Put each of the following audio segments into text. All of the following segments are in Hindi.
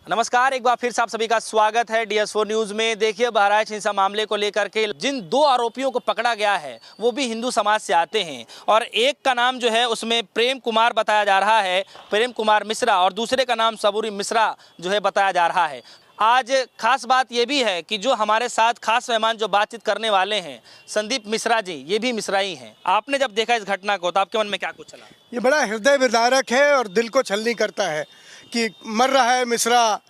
नमस्कार, एक बार फिर से आप सभी का स्वागत है DS4 न्यूज में। देखिए, बहराइच हिंसा मामले को लेकर के जिन दो आरोपियों को पकड़ा गया है वो भी हिंदू समाज से आते हैं और एक का नाम जो है उसमें प्रेम कुमार बताया जा रहा है, प्रेम कुमार मिश्रा, और दूसरे का नाम सबूरी मिश्रा जो है बताया जा रहा है। आज खास बात ये भी है कि जो हमारे साथ खास मेहमान जो बातचीत करने वाले हैं, संदीप मिश्रा जी, ये भी मिश्रा ही हैं। आपने जब देखा इस घटना को तो आपके मन में क्या कुछ चला? ये बड़ा हृदय विदारक है और दिल को छलनी करता है कि मर रहा है मिश्रा,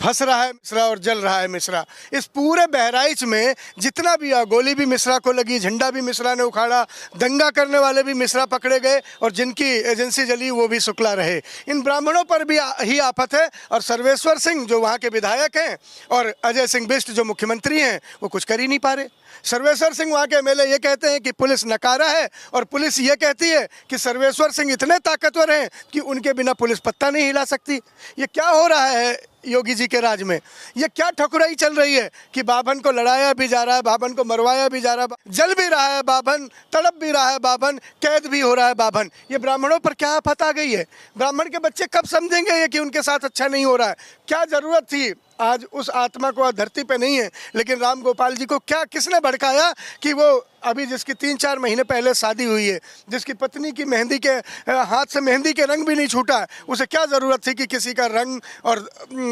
फंस रहा है मिश्रा और जल रहा है मिश्रा। इस पूरे बहराइच में जितना भी गोली भी मिश्रा को लगी, झंडा भी मिश्रा ने उखाड़ा, दंगा करने वाले भी मिश्रा पकड़े गए और जिनकी एजेंसी जली वो भी शुक्ला रहे। इन ब्राह्मणों पर भी ही आफत है और सर्वेश्वर सिंह जो वहाँ के विधायक हैं और अजय सिंह बिष्ट जो मुख्यमंत्री हैं वो कुछ कर ही नहीं पा रहे। सर्वेश्वर सिंह वहाँ के एमएलए ये कहते हैं कि पुलिस नकारा है और पुलिस ये कहती है कि सर्वेश्वर सिंह इतने ताकतवर हैं कि उनके बिना पुलिस पत्ता नहीं हिला सकती। ये क्या हो रहा है योगी जी के राज में? ये क्या ठकुराई चल रही है कि बाभन को लड़ाया भी जा रहा है, बाभन को मरवाया भी जा रहा है, जल भी रहा है बाभन, तड़प भी रहा है बाभन, कैद भी हो रहा है बाभन। ये ब्राह्मणों पर क्या आफत आ गई है? ब्राह्मण के बच्चे कब समझेंगे ये कि उनके साथ अच्छा नहीं हो रहा है? क्या जरूरत थी? आज उस आत्मा को धरती पे नहीं है, लेकिन राम गोपाल जी को क्या किसने भड़काया कि वो अभी जिसकी 3-4 महीने पहले शादी हुई है, जिसकी पत्नी की मेहंदी के हाथ से मेहंदी के रंग भी नहीं छूटा, उसे क्या ज़रूरत थी कि किसी का रंग और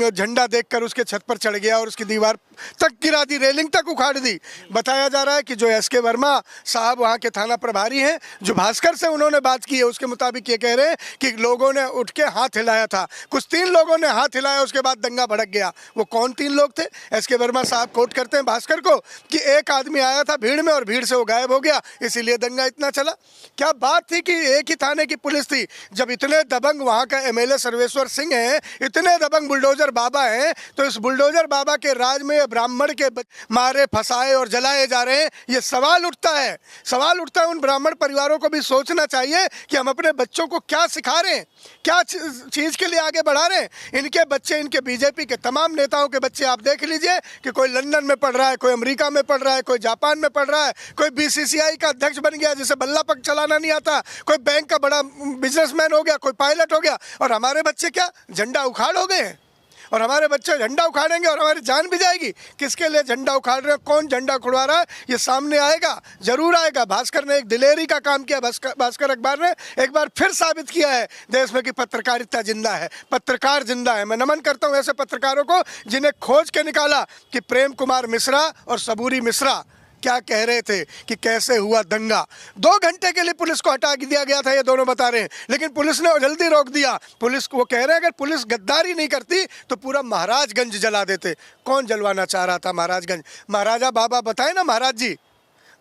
झंडा देखकर उसके छत पर चढ़ गया और उसकी दीवार तक गिरा दी, रेलिंग तक उखाड़ दी? बताया जा रहा है कि जो SK वर्मा साहब वहाँ के थाना प्रभारी हैं, जो भास्कर से उन्होंने बात की है, उसके मुताबिक ये कह रहे हैं कि लोगों ने उठ के हाथ हिलाया था, कुछ 3 लोगों ने हाथ हिलाया, उसके बाद दंगा भड़क गया। वो कौन 3 लोग थे? SK वर्मा साहब कोट करते हैं भास्कर को कि एक आदमी आया था भीड़ में और भीड़ से वो गायब हो गया, इसीलिए दंगा इतना चला। क्या बात थी कि एक ही थाने की पुलिस थी? जब इतने दबंग वहाँ का MLA सर्वेश्वर सिंह हैं, इतने दबंग बुलडोजर बाबा हैं, तो इस बुलडोजर बाबा के राज में ब्राह्मण के मारे, फंसाए और जलाए जा रहे हैं। ये सवाल उठता है उन ब्राह्मण परिवारों को भी सोचना चाहिए कि हम अपने बच्चों को क्या सिखा रहे हैं, क्या चीज़ के लिए आगे बढ़ा रहे हैं। इनके बच्चे, इनके बीजेपी के तमाम नेताओं के बच्चे आप देख लीजिए कि कोई लंदन में पढ़ रहा है, कोई अमेरिका में पढ़ रहा है, कोई जापान में पढ़ रहा है, कोई BCCI का अध्यक्ष बन गया जिसे बल्ला पक चलाना नहीं आता, कोई बैंक का बड़ा बिजनेसमैन हो गया, कोई पायलट हो गया, और हमारे बच्चे क्या झंडा उखाड़ हो गए हैं? और हमारे बच्चे झंडा उखाड़ेंगे और हमारी जान भी जाएगी। किसके लिए झंडा उखाड़ रहे हैं, कौन झंडा उखड़वा रहा है, ये सामने आएगा, जरूर आएगा। भास्कर ने एक दिलेरी का काम किया, भास्कर अखबार ने एक बार फिर साबित किया है देश में कि पत्रकारिता जिंदा है, पत्रकार जिंदा है। मैं नमन करता हूँ ऐसे पत्रकारों को जिन्हें खोज के निकाला कि प्रेम कुमार मिश्रा और सबूरी मिश्रा क्या कह रहे थे, कि कैसे हुआ दंगा। 2 घंटे के लिए पुलिस को हटा दिया गया था, ये दोनों बता रहे हैं, लेकिन पुलिस ने जल्दी रोक दिया। पुलिस को वो कह रहे हैं अगर पुलिस गद्दारी नहीं करती तो पूरा महाराजगंज जला देते। कौन जलवाना चाह रहा था महाराजगंज? महाराजा बाबा बताए ना, महाराज जी,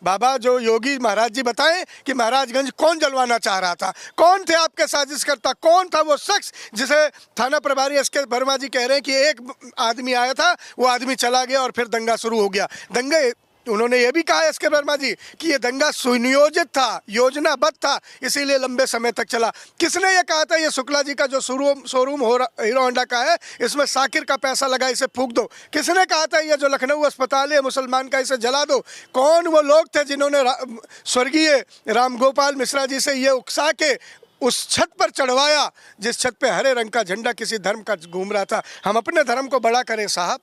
बाबा जो योगी महाराज जी बताएं कि महाराजगंज कौन जलवाना चाह रहा था, कौन थे आपके साजिश करता, कौन था वो शख्स जिसे थाना प्रभारी SK वर्मा जी कह रहे हैं कि एक आदमी आया था, वो आदमी चला गया और फिर दंगा शुरू हो गया। दंगे उन्होंने ये भी कहा SK वर्मा जी कि ये दंगा सुनियोजित था, योजनाबद्ध था, इसीलिए लंबे समय तक चला। किसने ये कहा था? ये शुक्ला जी का जो शोरूम हीरो होंडा का है, इसमें साकिर का पैसा लगा, इसे फूंक दो। किसने कहा था ये जो लखनऊ अस्पताल है मुसलमान का, इसे जला दो? कौन वो लोग थे जिन्होंने स्वर्गीय राम गोपाल मिश्रा जी से ये उकसा के उस छत पर चढ़वाया जिस छत पे हरे रंग का झंडा किसी धर्म का घूम रहा था? हम अपने धर्म को बड़ा करें साहब,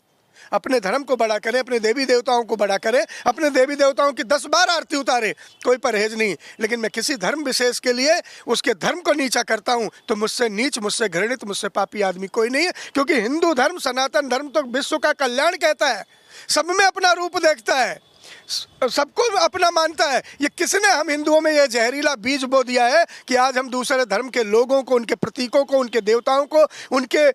अपने धर्म को बड़ा करें, अपने देवी देवताओं को बड़ा करें, अपने देवी देवताओं की 10 बार आरती उतारे, कोई परहेज नहीं। लेकिन मैं किसी धर्म विशेष के लिए उसके धर्म को नीचा करता हूं तो मुझसे नीच, मुझसे घृणित, मुझसे पापी आदमी कोई नहीं है। क्योंकि हिंदू धर्म, सनातन धर्म तो विश्व का कल्याण कहता है, सब में अपना रूप देखता है, सबको अपना मानता है। ये किसने हम हिंदुओं में ये जहरीला बीज बो दिया है कि आज हम दूसरे धर्म के लोगों को, उनके प्रतीकों को, उनके देवताओं को, उनके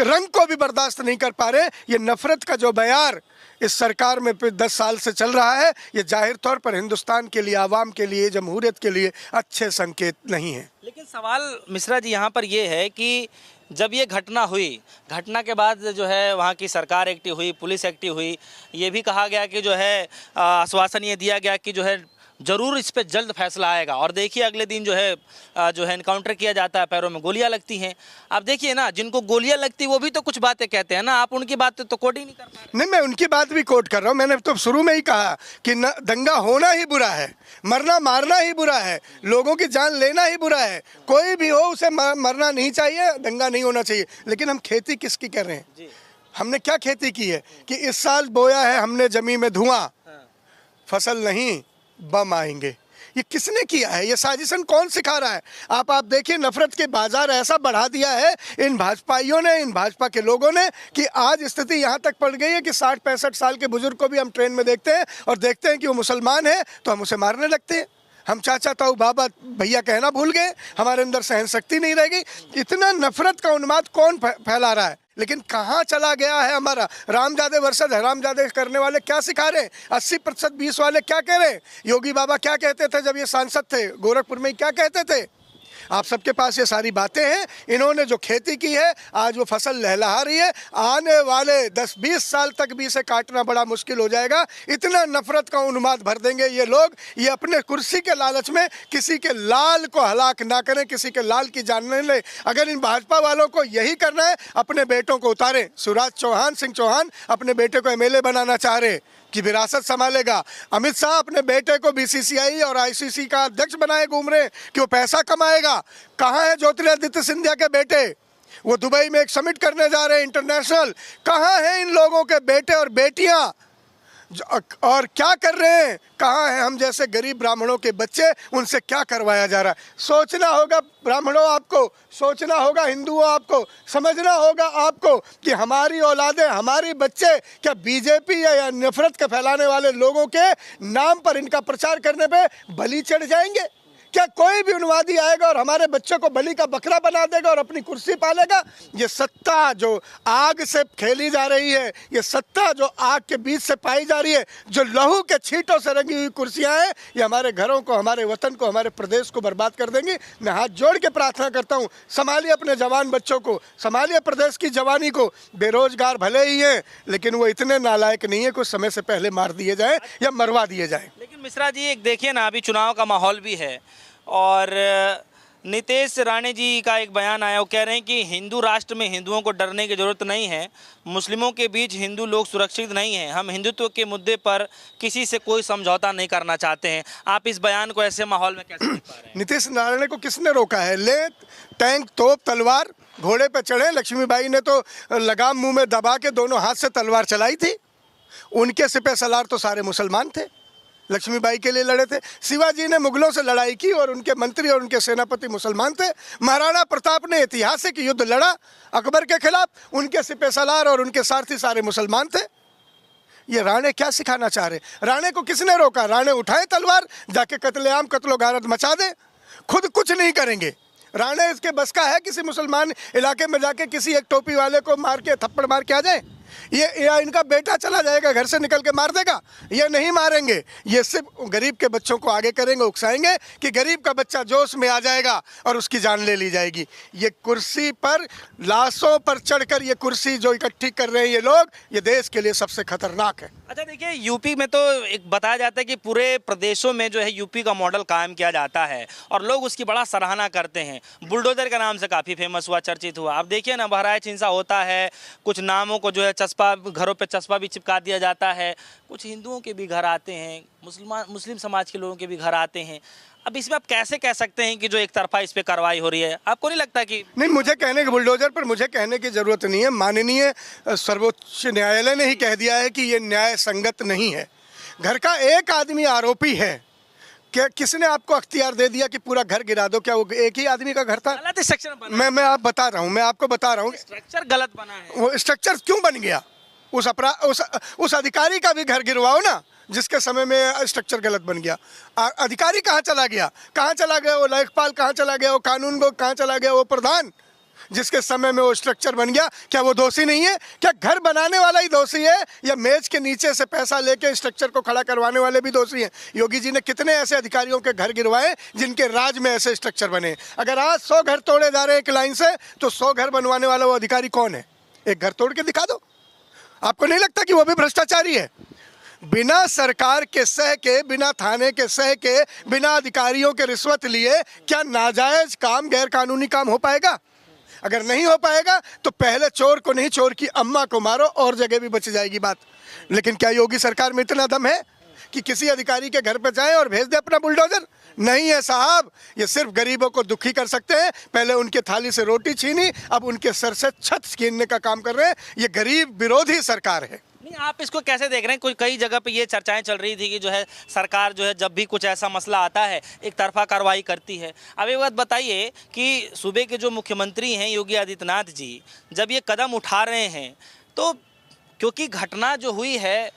रंग को भी बर्दाश्त नहीं कर पा रहे। ये नफरत का जो बयार इस सरकार में 10 साल से चल रहा है, ये जाहिर तौर पर हिंदुस्तान के लिए, आवाम के लिए, जमहूरियत के लिए अच्छे संकेत नहीं है। लेकिन सवाल मिश्रा जी यहाँ पर ये है कि जब ये घटना हुई, घटना के बाद जो है वहाँ की सरकार एक्टिव हुई, पुलिस एक्टिव हुई, ये भी कहा गया कि जो है आश्वासन ये दिया गया कि जो है जरूर इस पे जल्द फैसला आएगा। और देखिए अगले दिन जो है इनकाउंटर किया जाता है, पैरों में गोलियां लगती हैं। आप देखिए ना, जिनको गोलियां लगती वो भी तो कुछ बातें कहते हैं ना, आप उनकी बात तो कोट ही नहीं कर पा रहे। नहीं, मैं उनकी बात भी कोट कर रहा हूँ। मैंने तो शुरू में ही कहा कि न दंगा होना ही बुरा है, मरना मारना ही बुरा है, लोगों की जान लेना ही बुरा है। कोई भी हो उसे मरना नहीं चाहिए, दंगा नहीं होना चाहिए। लेकिन हम खेती किसकी कर रहे हैं? हमने क्या खेती की है कि इस साल बोया है हमने जमीन में धुआं, फसल नहीं बम आएंगे। ये किसने किया है? ये साजिशन कौन सिखा रहा है? आप देखिए, नफरत के बाजार ऐसा बढ़ा दिया है इन भाजपाइयों ने, इन भाजपा के लोगों ने, कि आज स्थिति यहाँ तक पड़ गई है कि 60-65 साल के बुजुर्ग को भी हम ट्रेन में देखते हैं और देखते हैं कि वो मुसलमान है तो हम उसे मारने लगते हैं। हम चाचा ताऊ बाबा भैया कहना भूल गए, हमारे अंदर सहन शक्ति नहीं रह गई। इतना नफरत का उन्माद कौन फैला रहा है? लेकिन कहाँ चला गया है हमारा रामजादे वर्सेस हरामजादे करने वाले? क्या सिखा रहे हैं? 80% 20 वाले क्या कह रहे हैं? योगी बाबा क्या कहते थे जब ये सांसद थे गोरखपुर में, क्या कहते थे? आप सबके पास ये सारी बातें हैं। इन्होंने जो खेती की है आज वो फसल लहलहा रही है। आने वाले 10-20 साल तक भी इसे काटना बड़ा मुश्किल हो जाएगा। इतना नफरत का उन्माद भर देंगे ये लोग। ये अपने कुर्सी के लालच में किसी के लाल को हलाक ना करें, किसी के लाल की जान नहीं ले। अगर इन भाजपा वालों को यही करना है, अपने बेटों को उतारें। शिवराज सिंह चौहान अपने बेटे को MLA बनाना चाह रहे कि विरासत संभालेगा। अमित शाह अपने बेटे को BCCI और ICC का अध्यक्ष बनाए घूम रहे कि वो पैसा कमाएगा। कहाँ है ज्योतिरादित्य सिंधिया के बेटे? वो दुबई में एक समिट करने जा रहे हैं इंटरनेशनल। कहाँ हैं इन लोगों के बेटे और बेटियां? और क्या कर रहे हैं? कहाँ हैं हम जैसे गरीब ब्राह्मणों के बच्चे? उनसे क्या करवाया जा रहा है? सोचना होगा ब्राह्मणों आपको, सोचना होगा हिंदुओं आपको, समझना होगा आपको कि हमारी औलादें, हमारी बच्चे क्या बीजेपी या नफरत के फैलाने वाले लोगों के नाम पर, इनका प्रचार करने पे बलि चढ़ जाएंगे? क्या कोई भी उन्मादी आएगा और हमारे बच्चों को बलि का बकरा बना देगा और अपनी कुर्सी पालेगा? ये सत्ता जो आग से खेली जा रही है, ये सत्ता जो आग के बीच से पाई जा रही है, जो लहू के छींटों से रंगी हुई कुर्सियां हैं, ये हमारे घरों को, हमारे वतन को, हमारे प्रदेश को बर्बाद कर देंगी। मैं हाथ जोड़ के प्रार्थना करता हूँ, संभालिए अपने जवान बच्चों को, संभालिए प्रदेश की जवानी को। बेरोजगार भले ही हैं लेकिन वो इतने नालायक नहीं है कुछ समय से पहले मार दिए जाए या मरवा दिए जाए। लेकिन मिश्रा जी, एक देखिए ना, अभी चुनाव का माहौल भी है और नीतीश राणे जी का एक बयान आया। वो कह रहे हैं कि हिंदू राष्ट्र में हिंदुओं को डरने की ज़रूरत नहीं है, मुस्लिमों के बीच हिंदू लोग सुरक्षित नहीं हैं, हम हिंदुत्व के मुद्दे पर किसी से कोई समझौता नहीं करना चाहते हैं। आप इस बयान को ऐसे माहौल में कैसे देख पा रहे हैं? नीतीश राणे को किसने रोका है? ले टैंक, तोप, तलवार, घोड़े पे चढ़े। लक्ष्मीबाई ने तो लगाम मुंह में दबा के दोनों हाथ से तलवार चलाई थी। उनके सिपह सलार तो सारे मुसलमान थे, लक्ष्मीबाई के लिए लड़े थे। शिवाजी ने मुगलों से लड़ाई की और उनके मंत्री और उनके सेनापति मुसलमान थे। महाराणा प्रताप ने ऐतिहासिक युद्ध लड़ा अकबर के खिलाफ, उनके सिपह सलार और उनके सारथी सारे मुसलमान थे। ये राणे क्या सिखाना चाह रहे? राणे को किसने रोका? राणे उठाए तलवार, जाके कत्लेआम, कत्लो गारत मचा दे, खुद कुछ नहीं करेंगे। राणे इसके बस का है किसी मुसलमान इलाके में जाके किसी एक टोपी वाले को मार के, थप्पड़ मार के आ जाए? ये या इनका बेटा चला जाएगा घर से निकल के मार देगा? ये नहीं मारेंगे। ये सिर्फ गरीब के बच्चों को आगे करेंगे, उकसाएंगे कि गरीब का बच्चा जोश में आ जाएगा और उसकी जान ले ली जाएगी। ये कुर्सी पर, लाशों पर चढ़कर ये कुर्सी जो इकट्ठी कर रहे हैं ये लोग, ये देश के लिए सबसे खतरनाक है। अच्छा देखिए, यूपी में तो एक बताया जाता है कि पूरे प्रदेशों में जो है यूपी का मॉडल कायम किया जाता है और लोग उसकी बड़ा सराहना करते हैं। बुलडोजर का नाम से काफ़ी फेमस हुआ, चर्चित हुआ। अब देखिए ना, बहराइच हिंसा होता है, कुछ नामों को जो है चस्पा, घरों पे चस्पा भी चिपका दिया जाता है, कुछ हिंदुओं के भी घर आते हैं, मुस्लिम समाज के लोगों के भी घर आते हैं। अब इसमें आप कैसे कह सकते हैं कि जो एक तरफा इस पे कार्रवाई हो रही है? आपको नहीं लगता कि नहीं, मुझे कहने के बुलडोजर पर मुझे कहने की जरूरत नहीं है। माननीय सर्वोच्च न्यायालय ने ही कह दिया है कि ये न्याय संगत नहीं है। घर का एक आदमी आरोपी है, क्या किसने आपको अख्तियार दे दिया कि पूरा घर गिरा दो? क्या वो एक ही आदमी का घर था? गलत स्ट्रक्चर बना। मैं आप बता रहा हूँ, मैं आपको बता रहा हूँ, स्ट्रक्चर गलत बना है। वो स्ट्रक्चर क्यों बन गया? उस अधिकारी का भी घर गिरवाओ ना, जिसके समय में स्ट्रक्चर गलत बन गया। अधिकारी कहाँ चला गया? कहाँ चला गया वो लेखपाल? कहाँ चला गया वो कानून को? कहाँ चला गया वो प्रधान जिसके समय में वो स्ट्रक्चर बन गया? क्या वो दोषी नहीं है? क्या घर बनाने वाला ही दोषी है या मेज के नीचे से पैसा लेके स्ट्रक्चर को खड़ा करवाने वाले भी दोषी हैं? योगी जी ने कितने ऐसे अधिकारियों के घर गिरवाए जिनके राज में ऐसे स्ट्रक्चर बने? अगर आज 100 घर तोड़े जा रहे हैं एक लाइन से, तो 100 घर बनवाने वाला वो अधिकारी कौन है? एक घर तोड़ के दिखा दो। आपको नहीं लगता कि वो भी भ्रष्टाचारी है? बिना सरकार के सह के, बिना थाने के सह के, बिना अधिकारियों के रिश्वत लिए क्या नाजायज काम, गैर कानूनी काम हो पाएगा? अगर नहीं हो पाएगा तो पहले चोर को नहीं, चोर की अम्मा को मारो, और जगह भी बच जाएगी बात। लेकिन क्या योगी सरकार में इतना दम है कि किसी अधिकारी के घर पे जाए और भेज दे अपना बुलडोजर? नहीं है साहब। ये सिर्फ गरीबों को दुखी कर सकते हैं। पहले उनके थाली से रोटी छीनी, अब उनके सर से छत छीनने का काम कर रहे हैं। ये गरीब विरोधी सरकार है। नहीं, आप इसको कैसे देख रहे हैं? कोई कई जगह पे ये चर्चाएं चल रही थी कि जो है सरकार जो है जब भी कुछ ऐसा मसला आता है एक तरफा कार्रवाई करती है। अब एक बात बताइए कि सूबे के जो मुख्यमंत्री हैं योगी आदित्यनाथ जी, जब ये कदम उठा रहे हैं तो क्योंकि घटना जो हुई है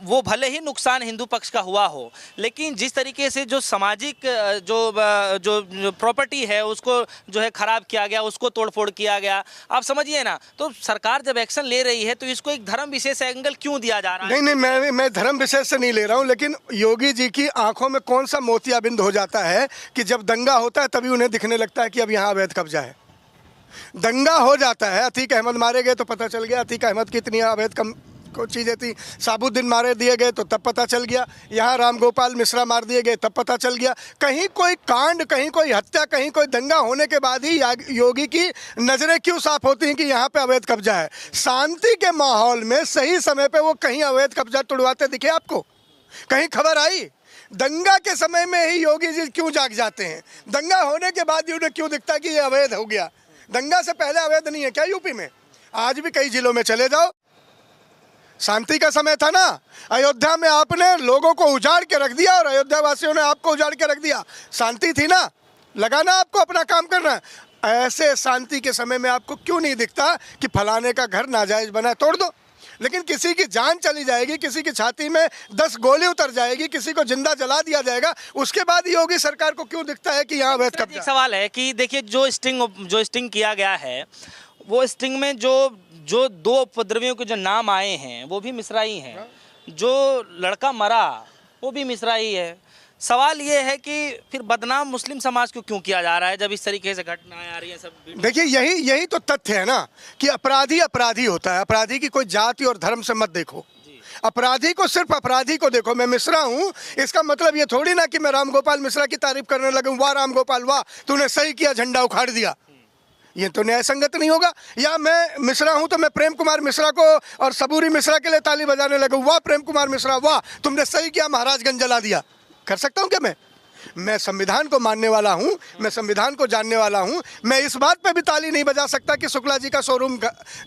वो भले ही नुकसान हिंदू पक्ष का हुआ हो, लेकिन जिस तरीके से जो सामाजिक जो प्रॉपर्टी है उसको जो है ख़राब किया गया, उसको तोड़फोड़ किया गया, आप समझिए ना। तो सरकार जब एक्शन ले रही है तो इसको एक धर्म विशेष एंगल क्यों दिया जा रहा है? नहीं, मैं धर्म विशेष से नहीं ले रहा हूँ, लेकिन योगी जी की आंखों में कौन सा मोतियाबिंद हो जाता है कि जब दंगा होता है तभी उन्हें दिखने लगता है कि अब यहाँ अवैध कब्जा है। दंगा हो जाता है, अतीक अहमद मारे गए तो पता चल गया अतीक अहमद की इतनी अवैध कम को चीज़ें थी, साबुद्दीन मारे दिए गए तो तब पता चल गया, यहाँ रामगोपाल मिश्रा मार दिए गए तब पता चल गया। कहीं कोई कांड, कहीं कोई हत्या, कहीं कोई दंगा होने के बाद ही योगी की नज़रें क्यों साफ होती हैं कि यहाँ पे अवैध कब्जा है? शांति के माहौल में सही समय पे वो कहीं अवैध कब्जा तुड़वाते दिखे आपको? कहीं खबर आई? दंगा के समय में ही योगी जी क्यों जाग जाते हैं? दंगा होने के बाद ही उन्हें क्यों दिखता है कि ये अवैध हो गया? दंगा से पहले अवैध नहीं है क्या यूपी में? आज भी कई जिलों में चले जाओ, शांति का समय था ना। अयोध्या में आपने लोगों को उजाड़ के रख दिया और अयोध्या वासियों ने आपको उजाड़ के रख दिया। शांति थी ना, लगाना आपको अपना काम करना। ऐसे शांति के समय में आपको क्यों नहीं दिखता कि फलाने का घर नाजायज बना, तोड़ दो? लेकिन किसी की जान चली जाएगी, किसी की छाती में 10 गोली उतर जाएगी, किसी को जिंदा जला दिया जाएगा, उसके बाद योगी सरकार को क्यों दिखता है कि यहाँ अवैध कब्जा? एक सवाल है कि देखिए जो स्टिंग किया गया है वो स्टिंग में जो 2 उपद्रवियों के जो नाम आए हैं वो भी मिश्रा ही हैं, जो लड़का मरा वो भी मिश्रा ही है। सवाल ये है कि फिर बदनाम मुस्लिम समाज को क्यों किया जा रहा है जब इस तरीके से घटनाएं आ रही हैं? सब देखिए यही तो तथ्य है ना कि अपराधी अपराधी होता है। अपराधी की कोई जाति और धर्म से मत देखो, अपराधी को सिर्फ अपराधी को देखो। मैं मिश्रा हूँ, इसका मतलब ये थोड़ी ना कि मैं रामगोपाल मिश्रा की तारीफ करने लगूँ, वाह रामगोपाल वाह तूने सही किया, झंडा उखाड़ दिया। ये तो न्याय संगत नहीं होगा। या मैं मिश्रा हूं तो मैं प्रेम कुमार मिश्रा को और सबूरी मिश्रा के लिए ताली बजाने लगूं, वाह प्रेम कुमार मिश्रा वाह तुमने सही किया, महाराजगंज जला दिया। कर सकता हूं क्या? मैं संविधान को मानने वाला हूं, मैं संविधान को जानने वाला हूं। मैं इस बात पे भी ताली नहीं बजा सकता कि शुक्ला जी का शोरूम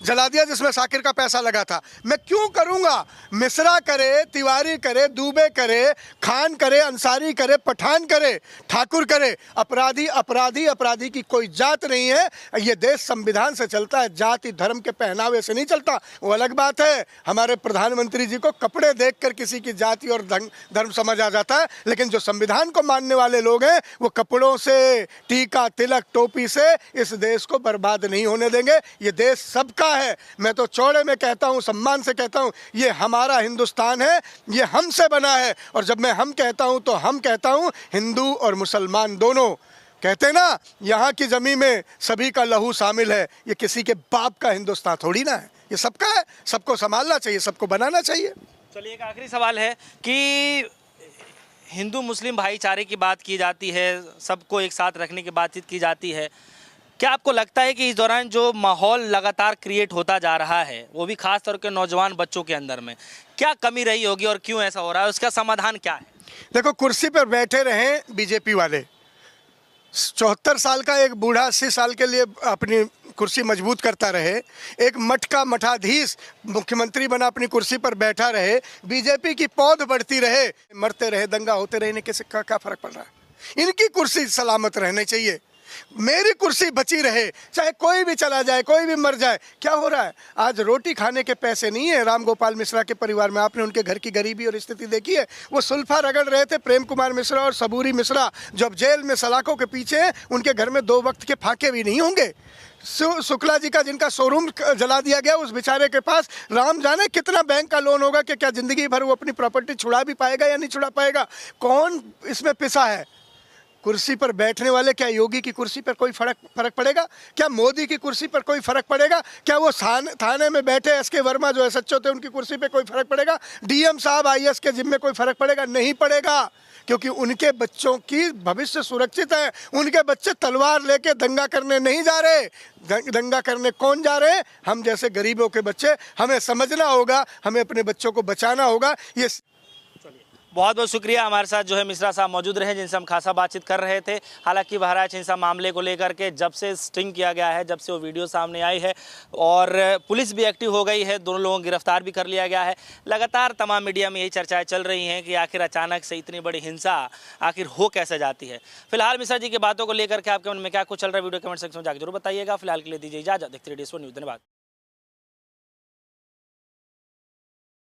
जला दिया जिसमें शाकिर का पैसा लगा था। मैं क्यों करूंगा? मिश्रा करे, तिवारी करे, दुबे करे, खान करे, अंसारी करे, पठान करे, ठाकुर करे, अपराधी अपराधी अपराधी की कोई जात नहीं है। ये देश संविधान से चलता है, जाति धर्म के पहनावे से नहीं चलता। वो अलग बात है, हमारे प्रधानमंत्री जी को कपड़े देखकर किसी की जाति और धर्म समझ आ जाता है, लेकिन जो संविधान को मानने वाले लोग हैं वो कपड़ों से, टीका तिलक टोपी से इस देश को बर्बाद नहीं होने देंगे। ये देश सबका है। मैं तो चौड़े में कहता हूं, सम्मान से कहता हूं, ये हमारा हिंदुस्तान है, ये हमसे बना है। और जब मैं हम कहता हूं तो हम कहता हूं हिंदू और मुसलमान दोनों। कहते हैं ना यहाँ की जमीन में सभी का लहू शामिल है। ये किसी के बाप का हिंदुस्तान थोड़ी ना है, ये सबका है। सबको संभालना चाहिए, सबको बनाना चाहिए। चलिए एक आखिरी सवाल है कि हिंदू मुस्लिम भाईचारे की बात की जाती है, सबको एक साथ रखने की बातचीत की जाती है। क्या आपको लगता है कि इस दौरान जो माहौल लगातार क्रिएट होता जा रहा है, वो भी खास तौर के नौजवान बच्चों के अंदर में, क्या कमी रही होगी और क्यों ऐसा हो रहा है? उसका समाधान क्या है? देखो, कुर्सी पर बैठे रहे बीजेपी वाले, 74 साल का एक बूढ़ा 80 साल के लिए अपनी कुर्सी मजबूत करता रहे, एक मठ का मठाधीश मुख्यमंत्री बना अपनी कुर्सी पर बैठा रहे, बीजेपी की पौध बढ़ती रहे, मरते रहे, दंगा होते रहे, इन्हें किसी का क्या फर्क पड़ रहा है? इनकी कुर्सी सलामत रहनी चाहिए, मेरी कुर्सी बची रहे, चाहे कोई भी चला जाए, कोई भी मर जाए। क्या हो रहा है? आज रोटी खाने के पैसे नहीं है रामगोपाल मिश्रा के परिवार में। आपने उनके घर की गरीबी और स्थिति देखी है? वो सुल्फा रगड़ रहे थे, प्रेम कुमार मिश्रा और सबूरी मिश्रा, जब जेल में सलाखों के पीछे, उनके घर में 2 वक्त के फाके भी नहीं होंगे। शुक्ला जी का जिनका शोरूम जला दिया गया, उस बेचारे के पास राम जाने कितना बैंक का लोन होगा कि क्या जिंदगी भर वो अपनी प्रॉपर्टी छुड़ा भी पाएगा या नहीं छुड़ा पाएगा? कौन इसमें पिसा है? कुर्सी पर बैठने वाले, क्या योगी की कुर्सी पर कोई फर्क पड़ेगा? क्या मोदी की कुर्सी पर कोई फर्क पड़ेगा? क्या वो थाने में बैठे एसके वर्मा जो एसएचओ थे उनकी कुर्सी पे कोई फर्क पड़ेगा? डीएम साहब आईएएस के जिम्मे कोई फर्क पड़ेगा? नहीं पड़ेगा, क्योंकि उनके बच्चों की भविष्य सुरक्षित है। उनके बच्चे तलवार लेके दंगा करने नहीं जा रहे। दंगा करने कौन जा रहे हैं? हम जैसे गरीबों के बच्चे। हमें समझना होगा, हमें अपने बच्चों को बचाना होगा। ये बहुत बहुत शुक्रिया। हमारे साथ जो है मिश्रा साहब मौजूद रहे, जिनसे हम खासा बातचीत कर रहे थे। हालांकि बहराइच हिंसा मामले को लेकर के जब से स्टिंग किया गया है, जब से वो वीडियो सामने आई है और पुलिस भी एक्टिव हो गई है, दोनों लोगों को गिरफ्तार भी कर लिया गया है। लगातार तमाम मीडिया में यही चर्चाएं चल रही हैं कि आखिर अचानक से इतनी बड़ी हिंसा आखिर हो कैसे जाती है। फिलहाल मिश्रा जी की बातों को लेकर के आपके मन में क्या कुछ चल रहा है, वीडियो कमेंट सेक्शन में जाकर जरूर बताइएगा। फिलहाल के लिए दीजिए इजाजत। देखते रहिए DS4 न्यूज़। धन्यवाद।